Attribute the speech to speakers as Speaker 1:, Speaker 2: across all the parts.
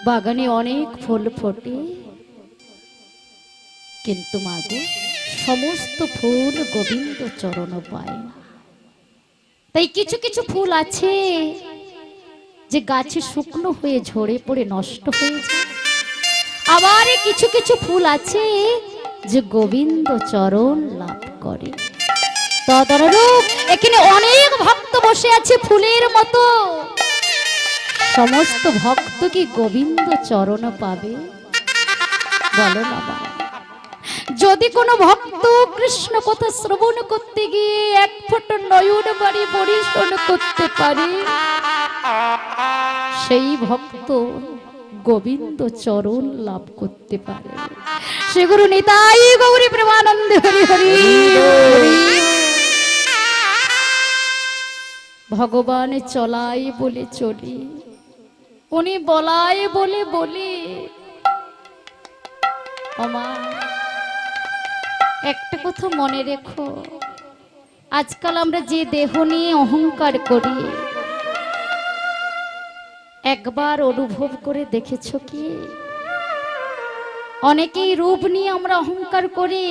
Speaker 1: বাগানে অনেক ফুল ফোটে, কিন্তু মাগো সমস্ত ফুল গোবিন্দ চরণ পায় না। তাই কিছু কিছু ফুল আছে যে গাছে শুকনো হয়ে ঝরে পড়ে নষ্ট হয়ে যায়, আবার কিছু কিছু ফুল আছে যে গোবিন্দ চরণ লাভ করে। তদনুরূপ এখানে অনেক ভক্ত বসে আছে ফুলের মতো। সমস্ত ভক্ত কি গোবিন্দ চরণ পাবে? বলো না বাবা। যদি কোনো ভক্ত কৃষ্ণ কথা শ্রবণ করতে গিয়ে এক ফোঁটা নয়ন বাড়ি পরিশোধ করতে পারে, সেই ভক্ত গোবিন্দ চরণ লাভ করতে পারে। শ্রী গুরু নিতাই গৌরী প্রেমানন্দে হরি হরি। ভগবান চলাই বলে চলি, উনি বলায় বলে বলি। ওমা, একটা কথা মনে রেখো, আজকাল আমরা যে দেহ নিয়ে অহংকার করি, একবার অনুভব করে দেখেছো কি? অনেকেই রূপ নিয়ে আমরা অহংকার করি,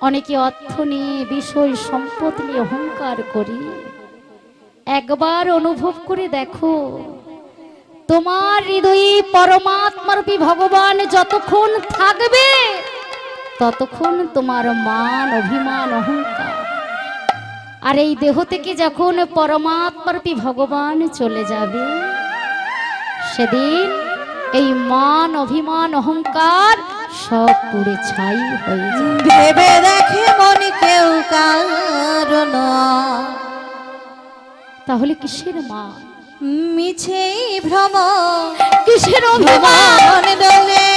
Speaker 1: অনেকে অর্থ নিয়ে, বিষয় সম্পদ নিয়ে অহংকার করি। একবার অনুভব করে দেখো, তোমার হৃদয়ে পরমাত্মারূপী ভগবান যতক্ষণ থাকবে, ততক্ষণ তোমার মান, অভিমান, অহংকার। আর এই দেহ থেকে যখন পরমাত্মারূপী ভগবান চলে যাবে, সেদিন এই মান, অভিমান, অহংকার সব পুড়ে ছাই হয়ে যাবে।
Speaker 2: ভেবে দেখে মন কেউ কারণ,
Speaker 1: তাহলে কিসের মান,
Speaker 2: মিছেই ভ্রম,
Speaker 1: কিসের অভিমান?
Speaker 2: দলে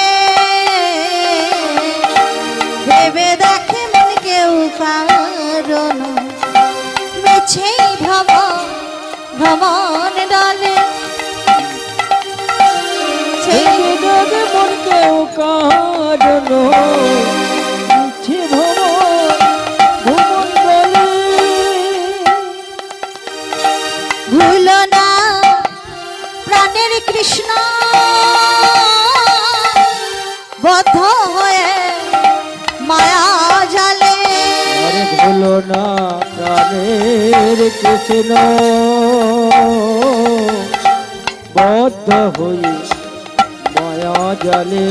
Speaker 2: ভেবে দেখে মন কেউ কারণ, মিছেই ভ্রম, ভ্রমণ দলে
Speaker 3: মন কেউ কারণ, মিছে ভ্রমণ দলে।
Speaker 2: ভুলো না প্রাণের কৃষ্ণ, বদ্ধ হয়ে মায়া জালে।
Speaker 3: আরে ভুলো না প্রাণের কৃষ্ণ, বদ্ধ হয়ে মায়া জালে।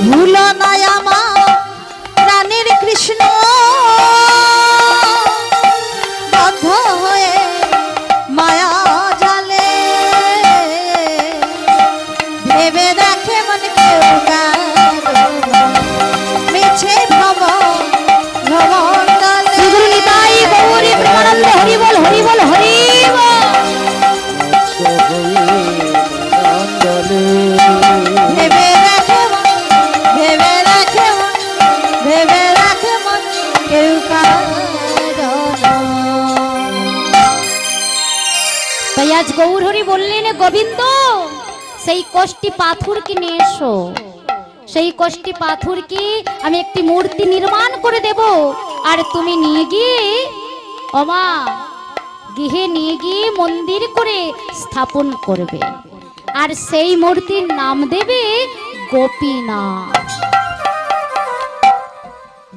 Speaker 2: ভুলো না আমার প্রাণের কৃষ্ণ, বদ্ধ হয়ে মায়া জালে। ভেবে দেখে মন কেউ কারণ, মিছে ভ্রম, ভ্রমণ দলে।
Speaker 1: শ্রী গুরু নিতাই গৌরী প্রেমানন্দে হরি বল, হরি বল, হরি বল।
Speaker 3: বদ্ধ হয়ে মায়া জালে।
Speaker 2: ভেবে রাখে মন, ভেবে রাখে মন, ভেবে রাখে মন কেউ কারণ।
Speaker 1: তাই আজ গৌর হরি বললেন, গোবিন্দ সেই কষ্টি পাথরকে নিয়ে এসো, সেই কষ্টি পাথরকে আমি একটি মূর্তি নির্মাণ করে দেব, আর তুমি নিয়ে গিয়ে ওমা গৃহে নিয়ে গিয়ে মন্দির করে স্থাপন করবে, আর সেই মূর্তির নাম দেবে গোপীনাথ।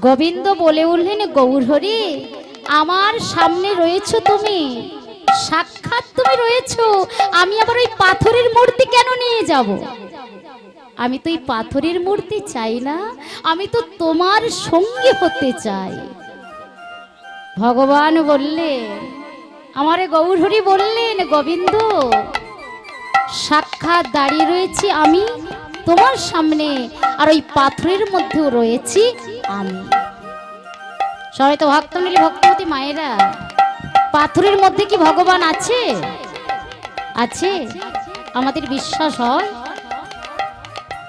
Speaker 1: গোবিন্দ বলে উঠলেন, গৌর হরি আমার সামনে রয়েছো তুমি, সাক্ষাৎ তুমি রয়েছো, আমি আবার ওই পাথরের মূর্তি কেন নিয়ে যাব? আমি তো এই পাথরের মূর্তি চাই না, আমি তো তোমার সঙ্গী হতে চাই। ভগবান বললেন, আমারে গৌর হরি বললেন, গোবিন্দ সাক্ষাৎ দাঁড়িয়ে রয়েছি আমি তোমার সামনে, আর ওই পাথরের মধ্যেও রয়েছি আমি। সবাই তো ভক্ত মিলে, ভক্তবতী মায়েরা, পাথরের মধ্যে কি ভগবান আছে? আছে? আমাদের বিশ্বাস হয়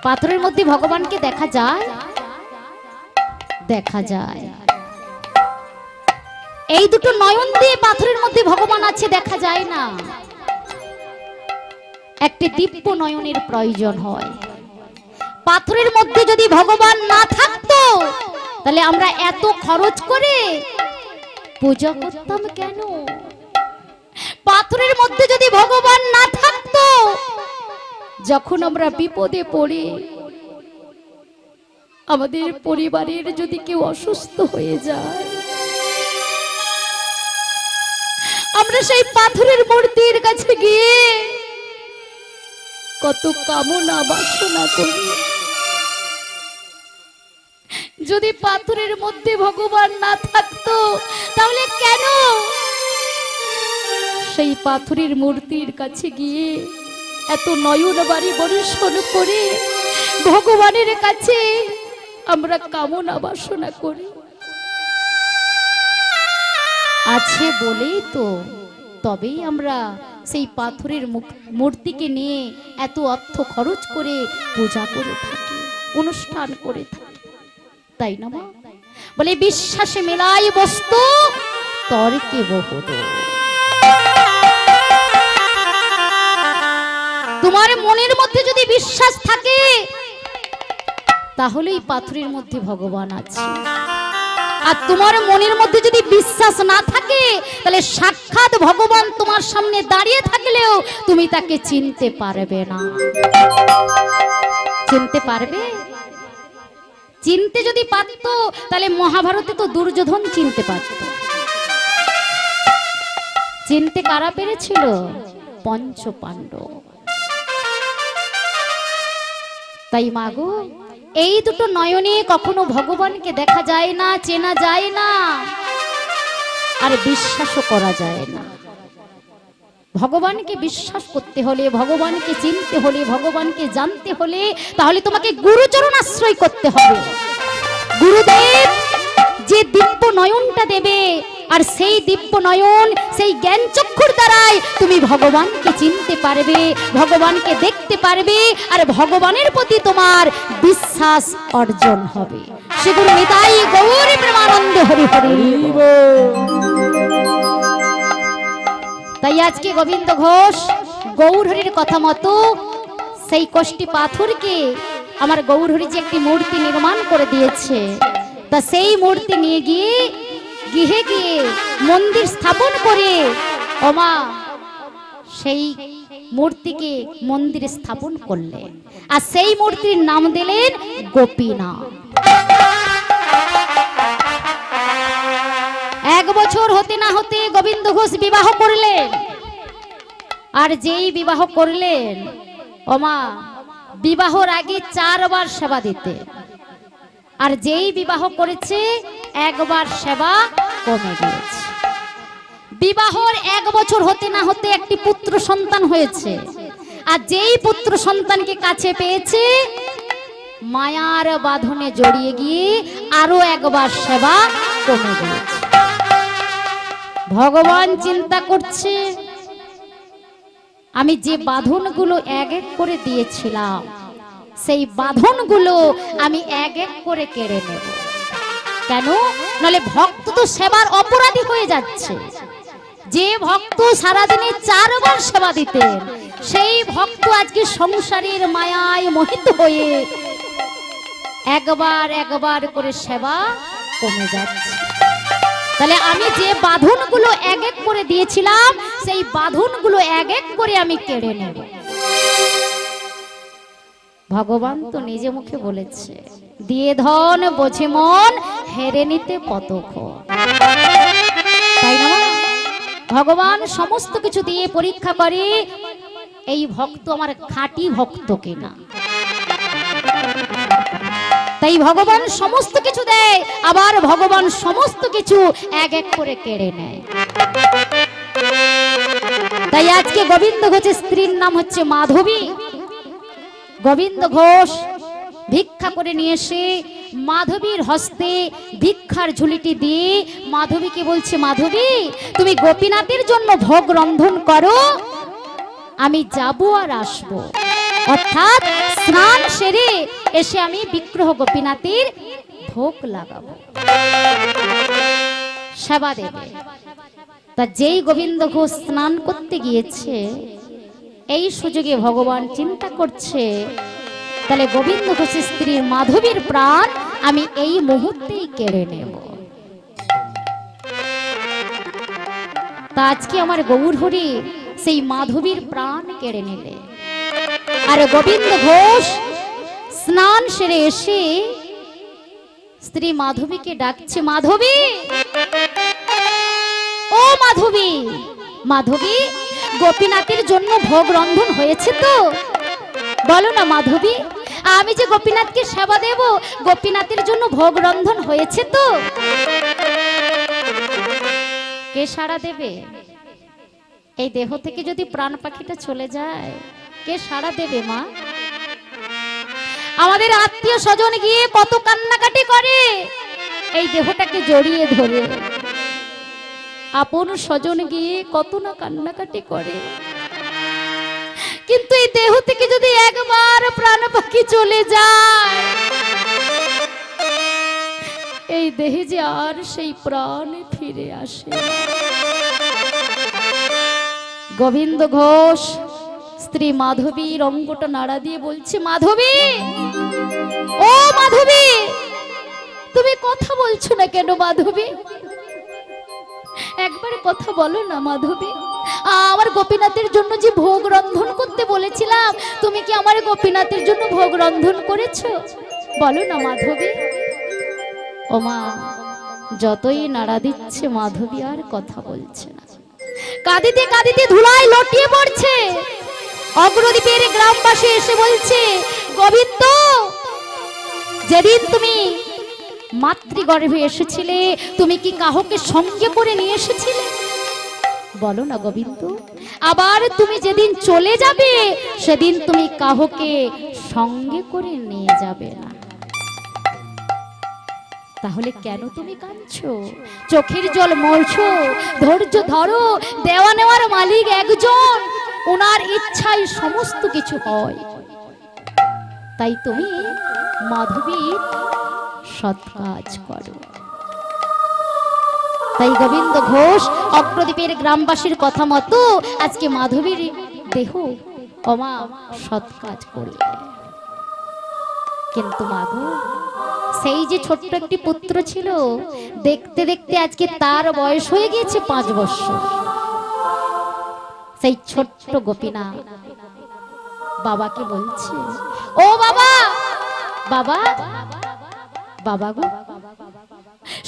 Speaker 1: পাথরের মধ্যে ভগবানকে দেখা যায়, দেখা যায়। এই দুটো নয়ন দিয়ে পাথরের মধ্যে ভগবান আছে দেখা যায় না, একটি দিব্য নয়নের প্রয়োজন হয়। পাথরের মধ্যে যদি ভগবান না থাকতো, তাহলে আমরা এত খরচ করে পূজা করতাম কেন? পাথরের মধ্যে যদি ভগবান না থাকতো, যখন আমরা বিপদে পড়ি, আমাদের পরিবারের যদি কেউ অসুস্থ হয়ে যায়, আমরা সেই পাথরের মূর্তির কাছে গিয়ে কত কামনা বাসনা করি। যদি পাথরের মধ্যে ভগবান না থাকতো তাহলে কেন সেই পাথরের মূর্তির কাছে গিয়ে এত নয়ন বাড়ি বর্ষণ করে ভগবানের কাছে আমরা কামনা বাসনা করি? আছে বলেই তো তবেই আমরা সেই পাথরের মূর্তিকে নিয়ে এত অর্থ খরচ করে পূজা করে থাকি, অনুষ্ঠান করে থাকি, তাই না মা? বলে বিশ্বাসে মেলাই বস্তু তর্কে বহুত। তোমার মনের মধ্যে যদি বিশ্বাস থাকে তাহলেই পাথরের মধ্যে ভগবান আছে। আর তোমার মনের মধ্যে যদি বিশ্বাস না থাকে তাহলে সাক্ষাৎ ভগবান তোমার সামনে দাঁড়িয়ে থাকলেও তুমি তাকে চিনতে পারবে না। চিনতে পারবে? চিনতে যদি পারতো তাহলে মহাভারতে তো দুর্যোধন চিনতে পারত। চিনতে কারা পেরেছিল? পঞ্চ পাণ্ডব। তাই মাগো, এই দুটো নয়নে কখনো ভগবানকে দেখা যায় না, চেনা যায় না, আর বিশ্বাসও করা যায় না। ভগবানকে বিশ্বাস করতে হলে, ভগবানকে চিনতে হলে, ভগবানকে জানতে হলে তাহলে তোমাকে গুরুচরণ আশ্রয় করতে হবে। গুরুদেব যে দিব্য নয়নটা দেবে, আর সেই দিব্য নয়ন, সেই জ্ঞান চক্ষুর দ্বারাই তুমি ভগবানকে চিনতে পারবে, ভগবানকে দেখতে পারবে, আর ভগবানের প্রতি তোমার বিশ্বাস অর্জন হবে। শ্রী গুরু নিতাই গৌর প্রেমানন্দ হরি হরি। তাই আজকে গোবিন্দ ঘোষ গৌর হরির কথা মতো সেই কষ্টি পাথরকে আমার গৌর হরি যে একটি মূর্তি নির্মাণ করে দিয়েছে, তা সেই মূর্তি নিয়ে গিয়ে গৃহে গিয়ে মন্দির স্থাপন করে ওমা সেই মূর্তিকে মন্দিরে স্থাপন করলেন, আর সেই মূর্তির নাম দিলেন গোপীনাথ। 1 বছর হতে না হতে গোবিন্দ ঘোষ বিবাহ করলেন, আর যেই বিবাহ করলেন ওমা বিবাহর আগে 4 বার সেবা দিতে, আর যেই বিবাহ করেছে 1 বার সেবা কমে গিয়েছে। বিবাহর 1 বছর হতে না হতে একটি পুত্র সন্তান হয়েছে, আর যেই পুত্র সন্তানকে কাছে পেয়েছে মায়ার বাঁধনে জড়িয়ে গিয়ে আরো 1 বার সেবা কমে গিয়েছে। ভগবান চিন্তা করছে, আমি যে বাঁধনগুলো এক এক করে দিয়েছিলাম সেই বাঁধনগুলো আমি এক এক করে কেড়ে নেব। কেন? নাহলে ভক্ত তো সেবার অপরাধী হয়ে যাচ্ছে। যে ভক্ত সারাদিনে 4 বার সেবা দিতেন, সেই ভক্ত আজকে সংসারের মায়ায় মোহিত হয়ে একবার করে সেবা কমে যাচ্ছে। তাহলে আমি যে বাঁধনগুলো এক এক করে দিয়েছিলাম সেই বাঁধনগুলো এক এক করে আমি কেড়ে নেব। ভগবান তো নিজে মুখে বলেছে, দিয়ে ধন বোঝে মন, হেরে নিতে কতক্ষণ। তাই না? ভগবান সমস্ত কিছু দিয়ে পরীক্ষা করে এই ভক্ত আমার খাঁটি ভক্ত কিনা। তাই ভগবান সমস্ত কিছু দেয়, আবার ভগবান সমস্ত কিছু এক এক করে কেড়ে নেয়। তাই আজকে গোবিন্দ ঘোষের স্ত্রীর নাম হচ্ছে মাধবী। গোবিন্দ ঘোষ ভিক্ষা করে নিয়ে এসে মাধবীর হস্তে ভিক্ষার ঝুলিটি দিয়ে মাধবীকে বলছে, মাধবী তুমি গোপীনাথের জন্য ভোগ রন্ধন করো, আমি যাব আর আসব। অর্থাৎ স্নান সেরে এসে আমি বিগ্রহ গোপীনাথের ভোগ লাগাবো, সেবা দেবে। তা যেই গোবিন্দ ঘোষ স্নান করতে গিয়েছে, এই সুযোগে ভগবান চিন্তা করছে, তাহলে গোবিন্দ ঘোষের স্ত্রীর মাধবীর প্রাণ আমি এই মুহূর্তেই কেড়ে নেব। তা আজকে আমার গৌর হরি সেই মাধবীর প্রাণ কেড়ে নিলে। আর গোবিন্দ ঘোষ স্নান সেরে এসে স্ত্রী মাধবীকে ডাকছে, মাধবী, ও মাধবী, মাধবী, গোপীনাথের জন্য ভোগ রন্ধন হয়েছে তো? বলো না মাধবী, আমি যে গোপীনাথকে সেবা দেব, গোপীনাথের জন্য ভোগ রন্ধন হয়েছে তো? কে সাড়া দেবে? এই দেহ থেকে যদি প্রাণ পাখিটা চলে যায়, কে সাড়া দেবে মা? আমাদের আত্মীয় স্বজন গিয়ে কত কান্নাকাটি করে এই দেহটাকে জড়িয়ে ধরে, আপন স্বজন গিয়ে কত না কান্নাকাটি করে, কিন্তু এই দেহ থেকে যদি একবার প্রাণ পাখি চলে যায়, এই দেহে যে আর সেই প্রাণ ফিরে আসে। গোবিন্দ ঘোষ স্ত্রী মাধবীর অঙ্গটা নাড়া দিয়ে বলছে, মাধবী, ও মাধবী, তুমি কথা বলছো না কেন মাধবী? একবার কথা বলো না মাধবী। আমার গোপীনাথের জন্য যে ভোগ রন্ধন করতে বলেছিলাম, তুমি কি আমার গোপীনাথের জন্য ভোগ রন্ধন করেছো? বলো না মাধবী। ও মা, যতই নাড়া দিচ্ছে মাধবী আর কথা বলছে না, কাঁদিতে কাঁদিতে ধুলায় লটিয়ে পড়ছে। অগ্রদ্বীপের গ্রামবাসী এসে বলছে, গোবিন্দ, যেদিন তুমি মাতৃগর্ভে এসেছিলে, তুমি কি কাহকে সঙ্গে করে নিয়ে এসেছিলে? বলো না গোবিন্দ। আবার তুমি যেদিন চলে যাবে, সেদিন তুমি কাহকে সঙ্গে করে নিয়ে যাবে না। তাহলে কেন তুমি কাঁদছো? চোখের জল মরছো, ধৈর্য ধরো, দেওয়া নেওয়ার মালিক একজন, ওনার ইচ্ছায় সমস্ত কিছু হয়। তাই তুমি মাধবীর সৎ কাজ করো। তাই গোবিন্দ ঘোষ অগ্রদ্বীপের গ্রামবাসীর কথা মতো আজকে মাধবীর দেহ অমা সৎ কাজ করলে। কিন্তু মাগো, সেই যে ছোট্ট একটি পুত্র ছিল, দেখতে দেখতে আজকে তার বয়স হয়ে গিয়েছে 5 বছর। সেই ছোট্ট গোপীনাথ বাবাকে বলছে, ও বাবা, বাবা, বাবা গো,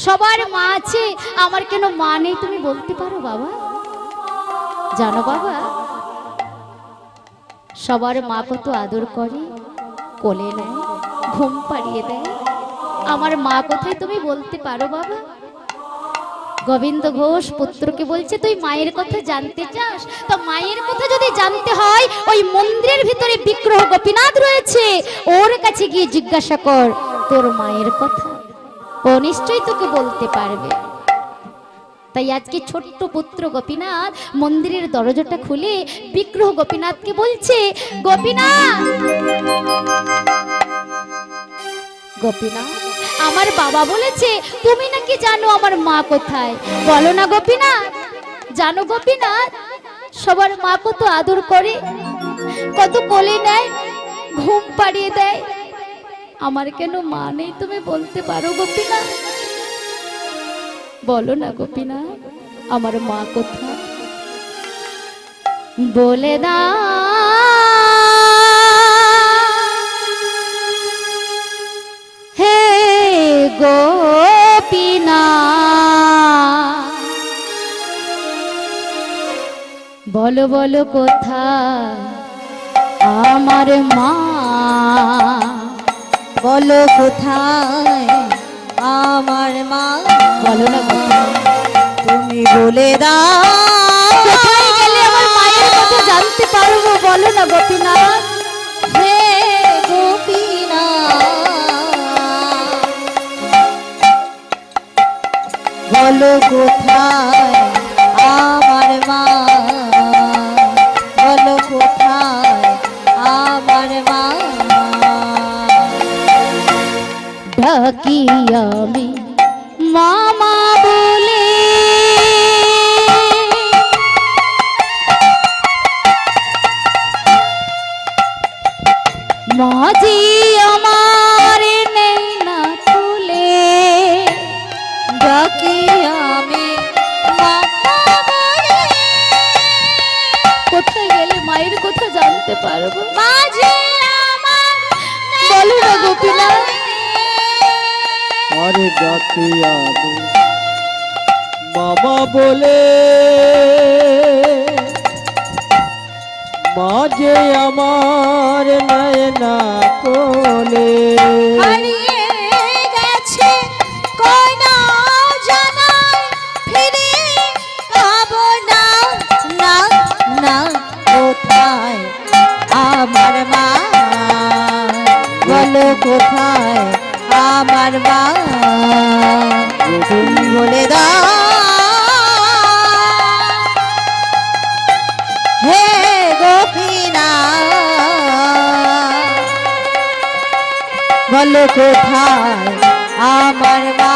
Speaker 1: সবার মা আছে, আমার কেন মা নেই তুমি বলতে পারো বাবা? জানো বাবা, সবার মা কত আদর করে, কোলে নেয়, ঘুম পাড়িয়ে দেয়, আমার মা কোথায় তুমি বলতে পারো বাবা? গোবিন্দ ঘোষ পুত্রকে বলছে, তুই মায়ের কথা জানতে চাস? তো মায়ের কথা যদি জানতে হয়, ওই মন্দিরের ভিতরে বিগ্রহ গোপীনাথ রয়েছে, ওর কাছে গিয়ে জিজ্ঞাসা কর তোর মায়ের কথা, ও নিশ্চয়ই তোকে বলতে পারবে। তাই আজকে ছোট্ট পুত্র গোপীনাথ মন্দিরের দরজাটা খুলে বিগ্রহ গোপীনাথকে বলছে, গোপীনাথ, গোপীনাথ, আমার বাবা বলেছে তুমি নাকি জানো আমার মা কোথায়। বলো না গোপীনাথ। জানো গোপীনাথ, সবার মা কত আদর করে, কত কোলে নেয়, ঘুম পাড়িয়ে দেয়, আমার কেন মা নেই তুমি বলতে পারো গোপীনাথ? বলো না গোপীনাথ, আমার মা কোথায়? বলে দাও হে গোপীনাথ, বলো বলো কোথায় আমার মা?
Speaker 2: বলো কোথায় আমার মা?
Speaker 1: বলো না গোপীনাথ।
Speaker 2: তুমি বলে দাও
Speaker 1: কোথায় গেলে আমার মায়ের কথা জানতে পারবো? বলো না গোপীনাথ।
Speaker 2: হে গোপীনাথ, বলো কোথায় আমার মা? বলো কোথায় আমার মা?
Speaker 1: ডাকি আমি মামা বলে, মাঝি আমার নেই না তুলে,
Speaker 2: ডাকি আমি মামা বলে,
Speaker 1: কোথায় গেলে মায়ের কথা জানতে পারবো?
Speaker 2: মাঝি
Speaker 3: ডাকি আমি মামা বলে, মাঝে আমার নয়না কোলে।
Speaker 2: হারিয়ে গেছে কই না জানাই, ফিরে পাবো না, না না কোথায় আমার মা, বলো কোথায় আমার মা, তুমি বলে দাও হে গোপীনাথ, বলো কোথায় আমার মা,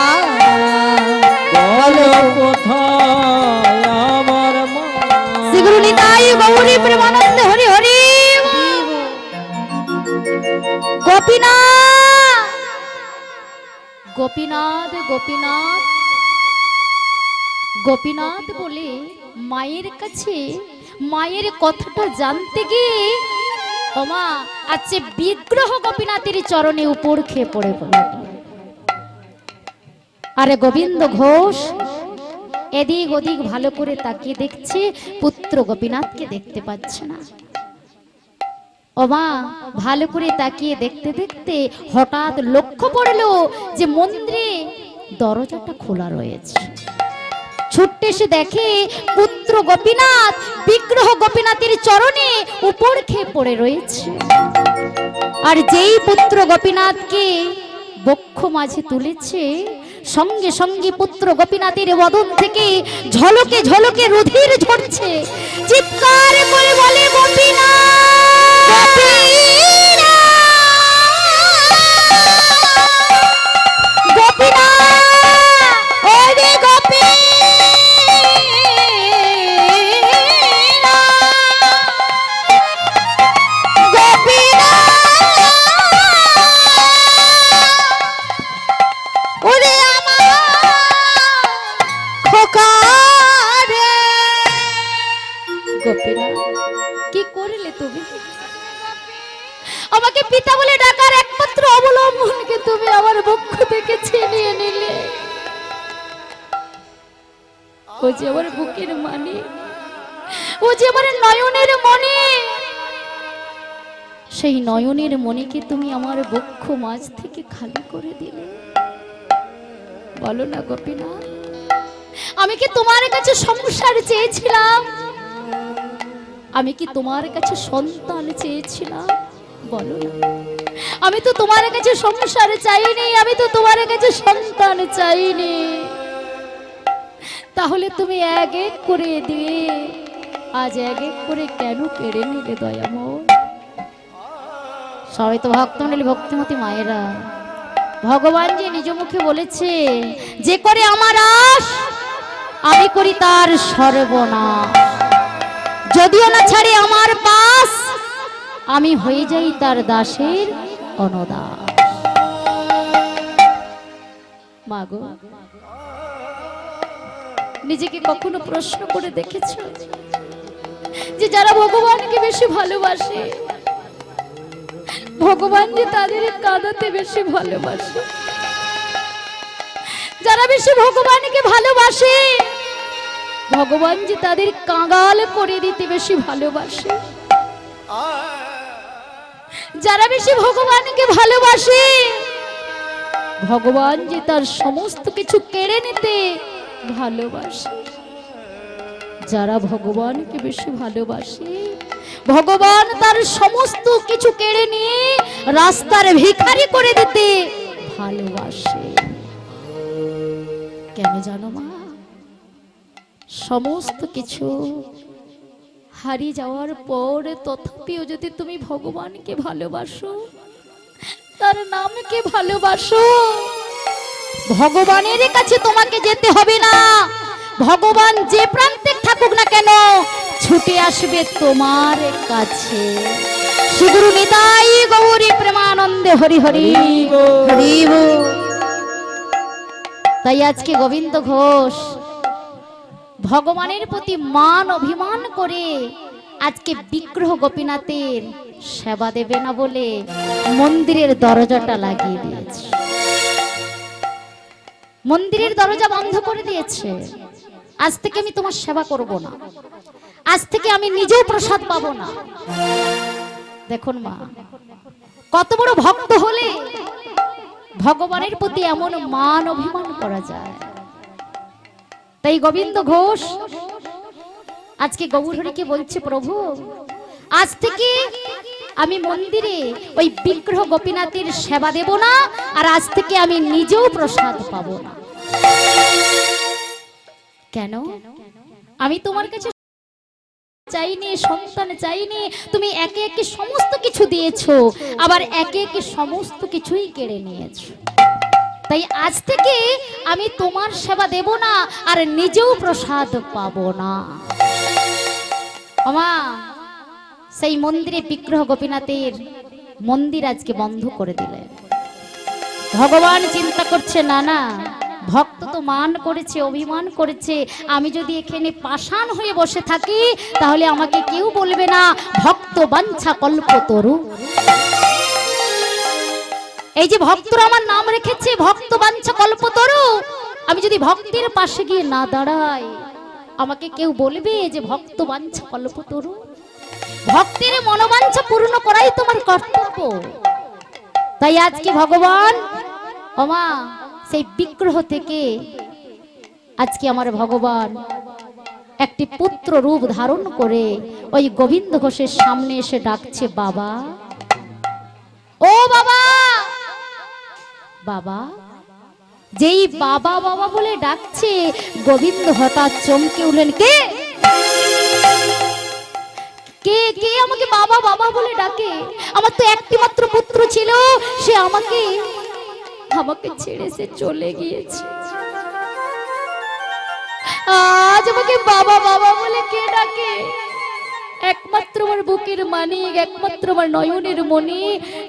Speaker 3: বলো কোথায় আমার মা।
Speaker 1: শ্রীগুরু নিতাই গৌরী প্রেমানন্দে হরি হরি। গোপীনাথ গোপীনাথ গোপীনাথ গোপীনাথ বলে মায়ের কাছে মায়ের কথাটা জানতে গিয়ে ওমা আজকে বিগ্রহ গোপীনাথের চরণে উপর খেয়ে পড়ে পড়ল। আরে গোবিন্দ ঘোষ এদিক ওদিক ভালো করে তাকিয়ে দেখছে, পুত্র গোপীনাথকে দেখতে পাচ্ছে না। ওমা ভালো করে তাকিয়ে দেখতে দেখতে হঠাৎ লক্ষ্য পড়ল যে মন্দিরে দরজাটা খোলা রয়েছে। ছুটে এসে দেখে পুত্র গোপীনাথ বিগ্রহ গোপীনাথের চরণে উপর খেয়ে পড়ে রয়েছে। আর যেই পুত্র গোপীনাথকে বক্ষ মাঝে তুলেছে, সঙ্গে সঙ্গে পুত্র গোপীনাথের বদন থেকে ঝলকে ঝলকে রুধির ঝরছে। চিৎকার করে বলে গোপীনাথ, গোপীনাথ, ওরে গোপীনাথ, কি করলে তুমি? আমাকে পিতা বলে ডাকার একমাত্র অবলম্বনকে তুমি আমার বক্ষ থেকে ছিনিয়ে নিলে। ও যে আমার বুকের মানে, ও যে আমার নয়নের মনে, সেই নয়নের মনেকে তুমি আমার বক্ষ মাঝ থেকে খালি করে দিলে। বলো না গোপীনাথ, আমি কি তোমার কাছে সংসার চেয়েছিলাম? আমি কি তোমার কাছে সন্তান চেয়েছিলাম? বলো না। আমি তো তোমার কাছে সংসার চাইনি, আমি তো তোমার কাছে সন্তান চাইনি। তাহলে তুমি এক এক করে দিয়ে আজ এক এক করে কেন কেড়ে নিলে দয়াময়? সবাই তো ভক্ত নিলে ভক্তিমতী মায়েরা, ভগবান যে নিজ মুখে বলেছে, যে করে আমার আশ আমি করি তার সর্বনাশ, যদিও না ছাড়ে আমার পাশ আমি হয়ে যাই তার দাসের অনদাস। মাগো, নিজেকে কখনো প্রশ্ন করে দেখেছ যে যারা ভগবানকে বেশি ভালোবাসে, ভগবান যে তাদের কাঁদাতে বেশি ভালোবাসে? যারা বেশি ভগবানকে ভালোবাসে, ভগবান যে তাদের কাঙাল করে দিতে বেশি ভালোবাসে। যারা বেশি ভগবানকে ভালোবাসে, ভগবান যে তার সমস্ত কিছু কেড়ে নিতে ভালোবাসে। যারা ভগবানকে বেশি ভালোবাসে, ভগবান তার সমস্ত কিছু কেড়ে নিয়ে রাস্তার ভিখারি করে দিতে ভালোবাসে। কেন জানো মা? সমস্ত কিছু হারিয়ে যাওয়ার পর তথাপিও যদি তুমি ভগবানকে ভালোবাসো, তার নামকে ভালোবাসো, ভগবানের কাছে তোমাকে যেতে হবে না। ভগবান যে প্রান্তে থাকুক না কেন, ছুটে আসবে তোমার কাছে। শ্রীগুরু নিতাই গৌরী প্রেমানন্দে হরি হরি হরি বল। তাই আজকে গোবিন্দ ঘোষ ভগবানের প্রতি মান অভিমান করে আজকে বিগ্রহ গোপীনাথের সেবা দেবে না বলে মন্দিরের দরজাটা লাগিয়ে দিয়েছে। মন্দিরের দরজা বন্ধ করে দিয়েছে, আজ থেকে আমি তোমার সেবা করব না, আজ থেকে আমি নিজেও প্রসাদ পাবো না। দেখুন মা, কত বড় ভক্ত হলে ভগবানের প্রতি এমন মান অভিমান করা যায়। তাই গোবিন্দ ঘোষ আজকে গৌরহরিকে বলছে, প্রভু আজ থেকে আমি মন্দিরে ওই বিগ্রহ গোপীনাথের সেবা দেব না, আর আজ থেকে আমি নিজেও প্রসাদ পাবো না। কেন? আমি তোমার কাছে চাইনি, সন্তান চাইনি, তুমি একে একে সমস্ত কিছু দিয়েছো, আবার একে একে সমস্ত কিছুই কেড়ে নিয়েছো। তাই আজ থেকে আমি তোমার সেবা দেব না, আর নিজেও প্রসাদ পাবো না। ওমা, সেই মন্দিরে বিগ্রহ গোপীনাথের মন্দির আজকে বন্ধ করে দিলেন। ভগবান চিন্তা করছে, না না, ভক্ত তো মান করেছে, অভিমান করেছে, আমি যদি এখানে পাষাণ হয়ে বসে থাকি তাহলে আমাকে কেউ বলবে না ভক্ত বাঞ্ছা কল্পতরু। এই যে ভক্তরা আমার নাম রেখেছে ভক্ত বাঞ্ছা কল্পতরু, আমি যদি ভক্তের পাশে গিয়ে না দাঁড়াই আমাকে কেউ বলবে যে ভক্ত বাঞ্ছা কল্পতরু। ভক্তের মনোবাঞ্ছা পূর্ণ করাই তোমার কর্তব্য। তাই আজকে ভগবান, ওমা, সেই বিগ্রহ থেকে আজকে আমার ভগবান একটি পুত্র রূপ ধারণ করে ওই গোবিন্দ ঘোষের সামনে এসে ডাকছে, বাবা, ও বাবা। বাবা, যেই বাবা বাবা বলে ডাকছে, গোবিন্দ হঠাৎ চমকে উঠলেন, কে কে কে আমাকে বাবা বাবা বলে ডাকে? আমার তো একটি মাত্র পুত্র ছিল, সে আমাকে ছেড়ে সে চলে গিয়েছে, আজ আমাকে বাবা বাবা বলে কে ডাকে? একমাত্র আমার বুকের মানিক, একমাত্র আমার নয়নের মণি,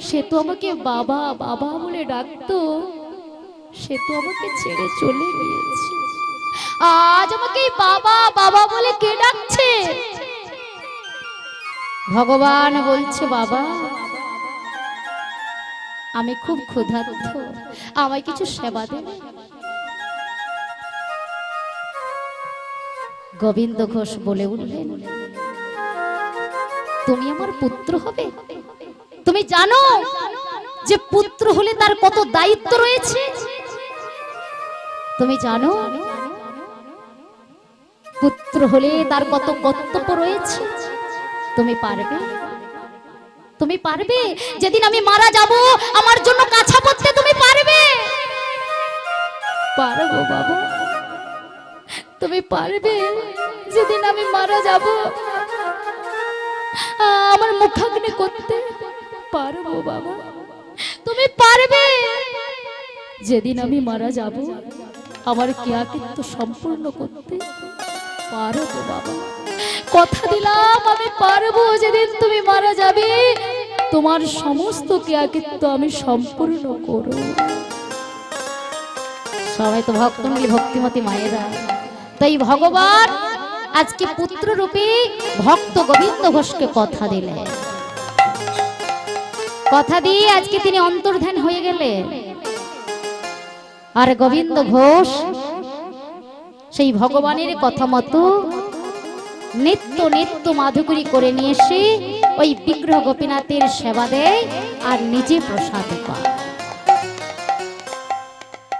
Speaker 1: সে তো আমাকে বাবা বাবা বলে ডাকতো, সে তো আমাকে ছেড়ে চলে গিয়েছে, আজ আমাকে বাবা বাবা বলে কে ডাকছে? ভগবান বলছে, বাবা আমি খুব ক্ষুধার্ত, আমায় কিছু সেবা দেবে? গোবিন্দ ঘোষ বলে উঠলেন, তুমি আমার পুত্র হবে? তুমি জানো যে পুত্র হলে তার কত দায়িত্ব রয়েছে? তুমি জানো পুত্র হলে তার কত কর্তব্য রয়েছে? তুমি পারবে? তুমি পারবে? যেদিন আমি মারা যাব আমার জন্য কাছা পড়তে তুমি পারবে? পারবো বাবা, তুমি পারবে? যেদিন আমি মারা যাব আমার মুখাগ্নি করতে পারবো বাবা? তুমি পারবে? যেদিন আমি মারা যাব আমার ক্রিয়াকৃত্য সম্পূর্ণ করতে পারবো বাবা? কথা দিলাম আমি পারবো, যেদিন তুমি মারা যাবে তোমার সমস্ত ক্রিয়াকৃত্য আমি সম্পূর্ণ করব। সবাই তো ভক্তমূলী ভক্তিমতী মায়েরা, তাই ভগবান আজকে পুত্র রূপে ভক্ত গোবিন্দ ঘোষকে কথা দিলেন। কথা দিয়ে আজকে তিনি অন্তর্ধান হয়ে গেলেন। আর গোবিন্দ ঘোষ সেই ভগবানের কথা মতো নিত্য নিত্য মাধুকরী করে নিয়ে এসে ওই বিগ্রহ গোপীনাথের সেবা দেয় আর নিজে প্রসাদ পায়।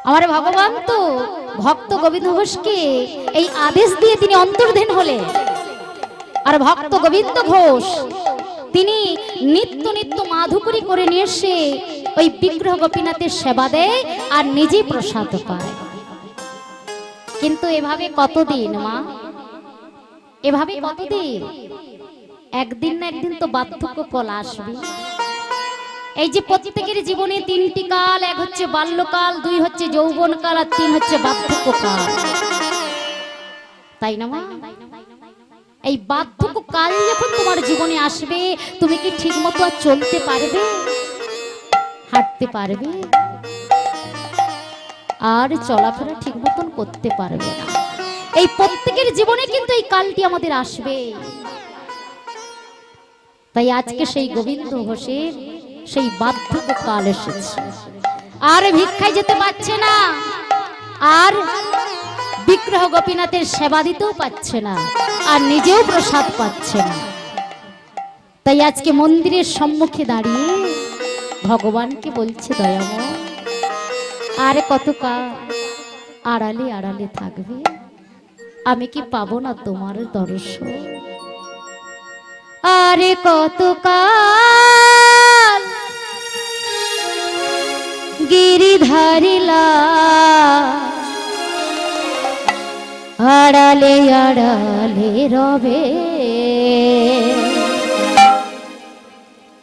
Speaker 1: আমার ভগবান তো ভক্ত গোবিন্দ ঘোষকে এই আদেশ দিয়ে তিনি অন্তর্ধান হলেন। আর ভক্ত গোবিন্দ ঘোষ তিনি নিত্য নিত্য মাধুকরী করে নিয়ে এসে ওই বিগ্রহ গোপীনাথের সেবা দেয় আর নিজে প্রসাদ পায়। কিন্তু এভাবে কতদিন মা? এভাবে কতদিন? একদিন না একদিন তো বার্ধক্য কাল আসবে। এই যে প্রত্যেকের জীবনে তিনটি কাল, এক হচ্ছে বাল্যকাল, দুই হচ্ছে যৌবনকাল, আর তিন হচ্ছে বার্ধক্যকাল, তাই না মা? এই বার্ধক্যকাল যখন তোমার জীবনে আসবে তুমি কি ঠিক মতো আর চলতে পারবে? হাঁটতে পারবে? আর চলাফেরা ঠিক মতন করতে পারবে না। এই প্রত্যেকের জীবনে কিন্তু এই কালটি আমাদের আসবে। তাই আজকে সেই গোবিন্দ ঘোষের সেই বার্ধক্য কাল এসেছে। আর ভিক্ষায় যেতে পারছে না, আর বিগ্রহ গোপীনাথের সেবা দিতেও পাচ্ছে না, আর নিজেও প্রসাদ পাচ্ছে না। তাই আজকে মন্দিরের সম্মুখে দাঁড়িয়ে ভগবানকে বলছে, দয়াময় আর কতকাল আড়ালে আড়ালে থাকবে? আমি কি পাবো না তোমার দর্শন? আরে কতকাল গিরিধারিলা আড়ালে আড়ালে রবে।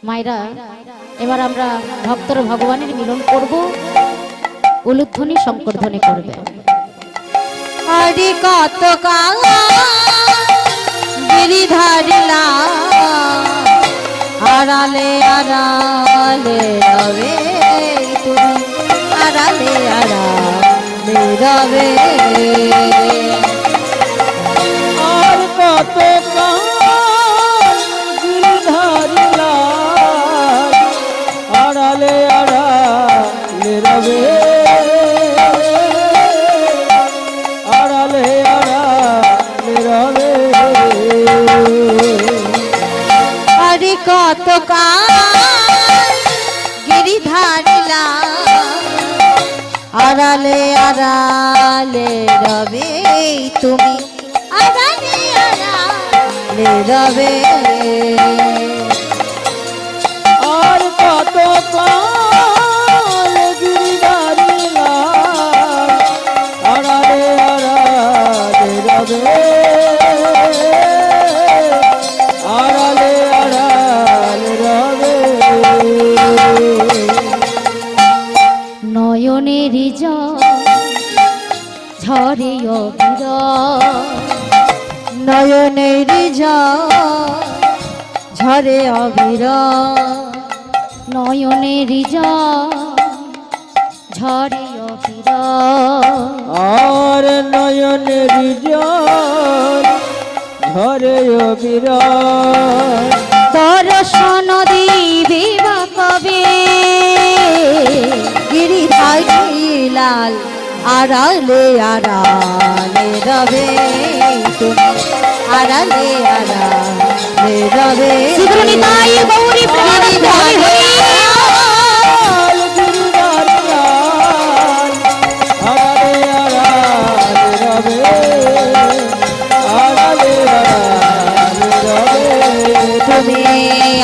Speaker 1: মায়েরা, এবার আমরা ভক্তর ভগবানের মিলন করব, উলুধ্বনি শঙ্করধ্বনি করবে।
Speaker 2: আরে কতকাল গিরিধারিলা আড়ালে আড়ালে রবে তুমি, আড়ালে আড়ালে রবে।
Speaker 3: আর কত গিরিধারিলা আড়ালে আড়ালে রবে, আড়ালে আড়ালে রবে।
Speaker 2: আরে কতকাল গিরিধারিলা আড়ালে আড়ালে রবে তুমি, আড়ালে আড়ালে রবে।
Speaker 3: আর কত গিরিধারিলা আড়ালে আড়ালে রবে, আড়ালে আড়ালে রবে।
Speaker 1: নয়নের জল ঝরে অবিরল,
Speaker 2: নয়নের জল ঝরে অবিরল,
Speaker 1: নয়নের জল ঝরে অবিরল।
Speaker 3: আর নয়নের জল ঝরে অবিরল,
Speaker 1: দর্শন দিবে বা কবে?
Speaker 2: গিরিধারিলাল আড়ালে আড়ালে রবে তুমি, আড়ালে আড়ালে রবে।
Speaker 1: শ্রীগুরুনিতাই গৌরী প্রেমানন্দ হরি হরি।
Speaker 3: গিরিধারিলাল আড়ালে আড়ালে রবে, আড়ালে আড়ালে রবে।
Speaker 2: তুমি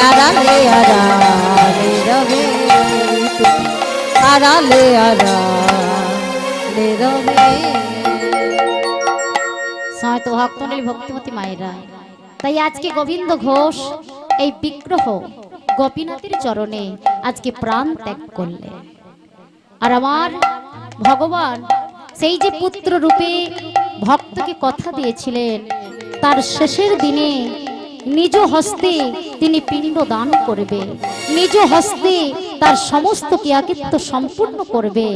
Speaker 2: আড়ালে আড়ালে রবে তুমি, আড়ালে আড়ালে রবে।
Speaker 1: সময় তো ভক্তনীল ভক্তিমতী মায়েরা, তাই আজকে গোবিন্দ ঘোষ এই বিগ্রহ গোপীনাথের চরণে আজকে প্রাণ ত্যাগ করলেন। আর আমার ভগবান সেই যে পুত্র রূপে ভক্তকে কথা দিয়েছিলেন, তার শেষের দিনে নিজ হস্তে তিনি পিণ্ড দান করবে, নিজ হস্তে তার সমস্ত ক্রিয়াকৃত্য সম্পূর্ণ করবে।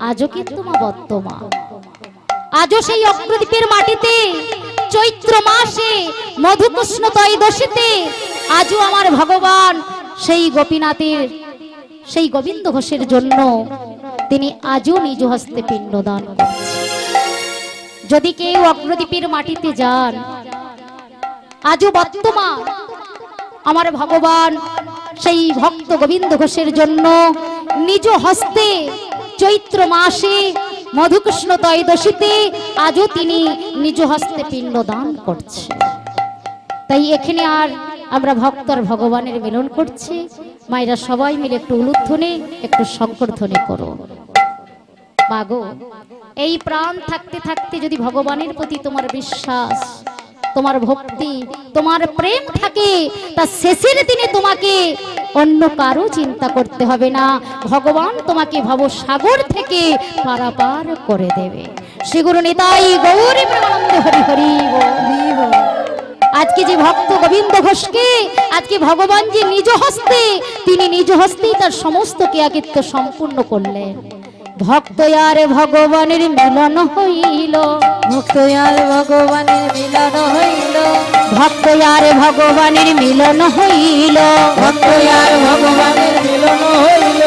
Speaker 1: আজও কিন্তু মা বর্তমান, আজও সেই অগ্রদ্বীপের মাটিতে চৈত্র মাসে মধুকৃষ্ণ ত্রয়োদশীতে আজও আমার ভগবান সেই গোপীনাথের, সেই গোবিন্দ ঘোষের জন্য তিনি আজও নিজ হস্তে পিণ্ডদান করছেন। যদি কেউ অগ্রদ্বীপের মাটিতে যান, আজও বর্তমান আমার ভগবান সেই ভক্ত গোবিন্দ ঘোষের জন্য নিজ হস্তে চৈত্র মাসে মধুকৃষ্ণ ত্রয়োদশীতে আজও তিনি নিজ হস্তে পিণ্ড দান করছে। তাই এখানে আর আমরা ভক্তর ভগবানের মিলন করছি। মায়েরা সবাই মিলে একটু উলুধ্বনি, একটু শঙ্করধ্বনি করো। মাগো, এই প্রাণ থাকতে থাকতে যদি ভগবানের প্রতি তোমার বিশ্বাস, তোমার ভক্তি, তোমার প্রেম থাকে, তা শেষের দিনে তোমাকে অন্য কারো চিন্তা করতে হবে না। ভগবান তোমাকে ভবসাগর থেকে পারাপার করে দেবে। শ্রী গুরু নিতাই গৌরী প্রেমানন্দ হরি হরি বল। আজকে যে ভক্ত গোবিন্দ ঘোষকে আজকে ভগবান যে নিজ হস্তে, তিনি নিজ হস্তেই তার সমস্ত ক্রিয়াকৃত্য সম্পূর্ণ করলেন। ভক্ত আর ভগবানের মিলন হইল,
Speaker 2: ভক্ত আর ভগবানের মিলন হইল,
Speaker 1: ভক্ত আর ভগবানের মিলন হইল,
Speaker 2: ভক্ত আর ভগবানের
Speaker 3: মিলন হইল,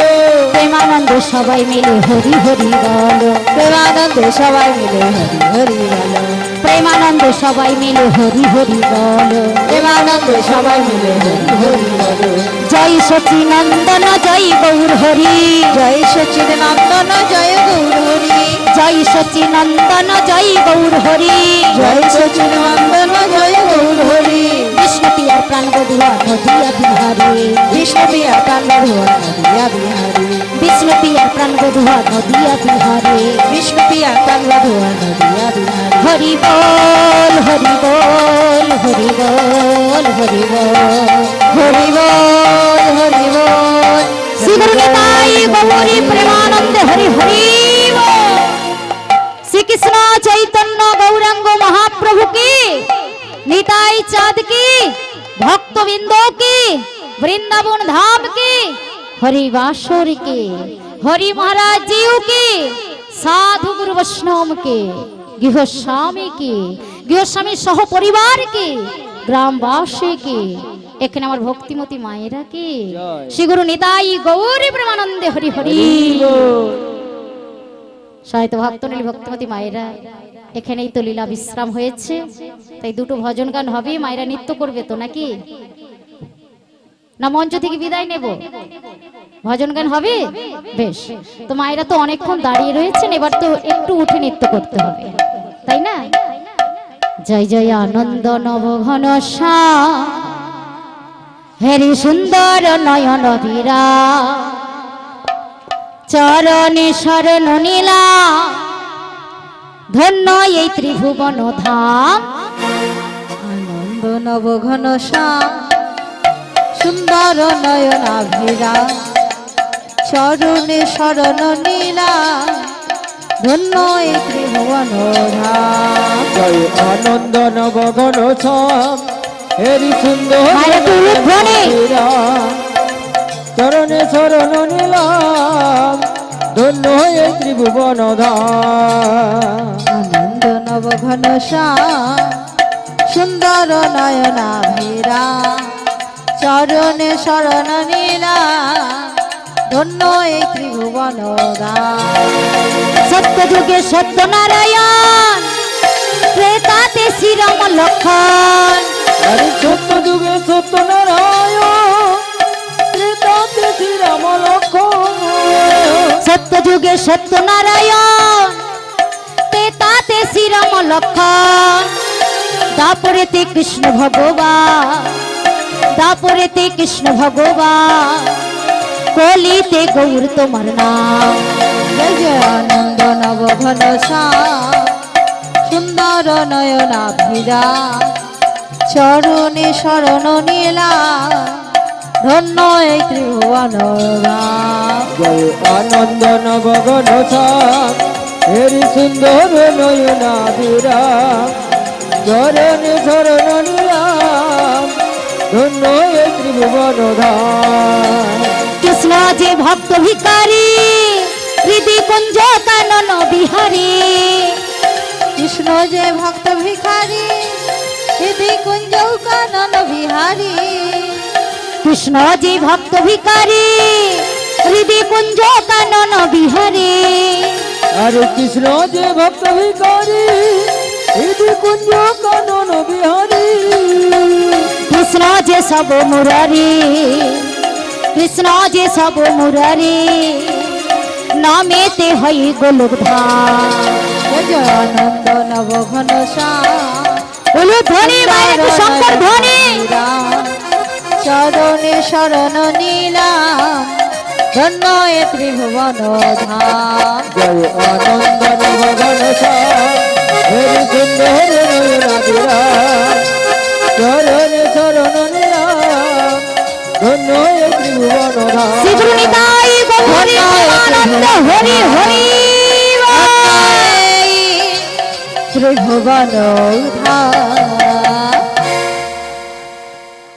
Speaker 1: প্রেম প্রেমানন্দে সবাই মিলে হরি হরি বলো,
Speaker 2: প্রেমানন্দে সবাই মিলে হরি হরি বলো,
Speaker 1: প্রেমানন্দে সবাই মিলে হরি হরি বলো,
Speaker 2: প্রেমানন্দে সবাই মিলে হরি হরি বলো।
Speaker 1: জয় সচিনন্দন জয় গৌর হরি,
Speaker 2: জয় সচিন নন্দন জয় গৌর হরি,
Speaker 1: জয় সচিনন্দন জয় গৌর হরি,
Speaker 2: জয় সচিন নন্দন জয় গৌর হরি।
Speaker 1: বিষ্ণু পিয়ার প্রাণ বধুয়া নদিয়া বিহারে,
Speaker 2: বিষ্ণু পিয়া প্রাণ বধুয়া নদিয়া বিহারি,
Speaker 1: বিষ্ণু পিয়ার প্রাণ বধুয়া নদিয়া বিহারে,
Speaker 2: বিষ্ণু পিয়া প্রাণ বধুয়া নদিয়া বিহারি।
Speaker 1: হরি বল হরি বল হরি বল হরি বল,
Speaker 2: হরি বল হরি বল।
Speaker 1: শ্রী গুরু নিতাই গৌরী প্রেমানন্দে হরি হরি বল। শ্রীকৃষ্ণ চৈতন্য গৌরাঙ্গ মহাপ্রভু কি, নিতাই চাঁদ কি, ভক্তবৃন্দ কি, বৃন্দাবন ধাম কি, হরি বাসর কি, হরি মহারাজ জিউ কি, সাধু গুরু বৈষ্ণব কি, গৃহস্বামী কি, গৃহস্বামী সহ পরিবার কি, গ্রামবাসী কি, এখানে আমার ভক্তিমতী মায়েরা কি, শ্রী গুরু নিতাই গৌরী প্রেমানন্দে হরি হরি। সাহিত্য ভক্তনীল ভক্তিমতী মায়েরা এখানেই তো লীলা বিশ্রাম হয়েছে, তাই দুটো ভজন গান হবে, মায়েরা নৃত্য করবে তো নাকি, না মঞ্চ থেকে বিদায় নেব, ভজন গান হবে? বেশ, তো মায়েরা তো অনেকক্ষণ দাঁড়িয়ে রয়েছেন, এবার তো একটু উঠে নৃত্য করতে হবে, তাই না? জয় জয় আনন্দ নবঘন শ্যাম, হেরি সুন্দর নয়ন বীরা, চরণে শরণ নীলা, ধন্য এই ত্রিভুবন ধাম।
Speaker 2: আনন্দ নব ঘন শ্যাম, সুন্দর নয়নাভিরা, চরণে শরণ নীলা, ধন্য এই ত্রিভুবন ধাম।
Speaker 3: জয় আনন্দ নবঘন শ্যাম, হেরি সুন্দর
Speaker 1: মায়েরা একটু উলুধ্বনি।
Speaker 3: চরণে শরণ নিলাম, ধন্য হয়ে ত্রিভুবন ধাম।
Speaker 2: আনন্দ নব ঘন শ্যাম, সুন্দর নয়নাভিরা, চরণে শরণ নীলা, ধন্য এই ত্রিভুবন ধাম।
Speaker 1: সত্য যুগে সত্য নারায়ণ, ত্রেতাতে শ্রীরাম লক্ষণ,
Speaker 3: আরে সত্য যুগে সত্য নারায়ণ, ত্রেতাতে শ্রীরাম লক্ষণ।
Speaker 1: সত্য যুগে সত্য নারায়ণ, ত্রেতাতে শ্রীরাম লক্ষণ, দাপরেতে কৃষ্ণ ভগবান, দাপরেতে কৃষ্ণ ভগবান, কলিতে গৌর তোমার নাম।
Speaker 2: জয় জয় আনন্দ নব ঘন শ্যাম, সুন্দর নয়নাভিরা, চরণে শরণ নীলা, ধন্য এই ত্রিভুবন ধাম।
Speaker 3: জয় আনন্দ নবঘন শ্যাম, হেরি সুন্দর নয়নাভিরা, চরণে শরণ নিলাম, ধন্য এই ত্রিভুবন ধাম।
Speaker 1: কৃষ্ণ যে ভক্ত ভিকারী, হৃদি কুঞ্জ কানন বিহারী,
Speaker 2: কৃষ্ণ যে ভক্ত ভিখারি, হৃদি কুঞ্জ কানন বিহারী।
Speaker 1: কৃষ্ণ যে ভক্ত ভিকারী, হৃদি কুঞ্জ কানন বিহারী,
Speaker 3: আরে কৃষ্ণ যে ভক্ত ভিখারি, হৃদি কুঞ্জ কানন বিহারী।
Speaker 1: কৃষ্ণ যে সব মুরারি, কৃষ্ণ যে সব মুরারি, নামেতে হই গোলক ধাম।
Speaker 2: জয় জয় আনন্দ নব ঘন শ্যাম,
Speaker 1: বলো ধ্বনি মায়ের একটু শঙ্কর ধ্বনি।
Speaker 2: চরণে শরণ নীলাম, ধন্য এ ত্রিভুবন ধাম।
Speaker 3: জয় আনন্দ নবঘন শ্যাম, হেরি সুন্দর নয়নাভিরা, চরণে শরণ নিলাম, ধন্য এই ত্রিভুবন ধাম।
Speaker 1: শ্রী গুরু নিতাই গৌরী প্রেমানন্দ হরি হরি বল।
Speaker 2: ত্রিভুবন ধাম।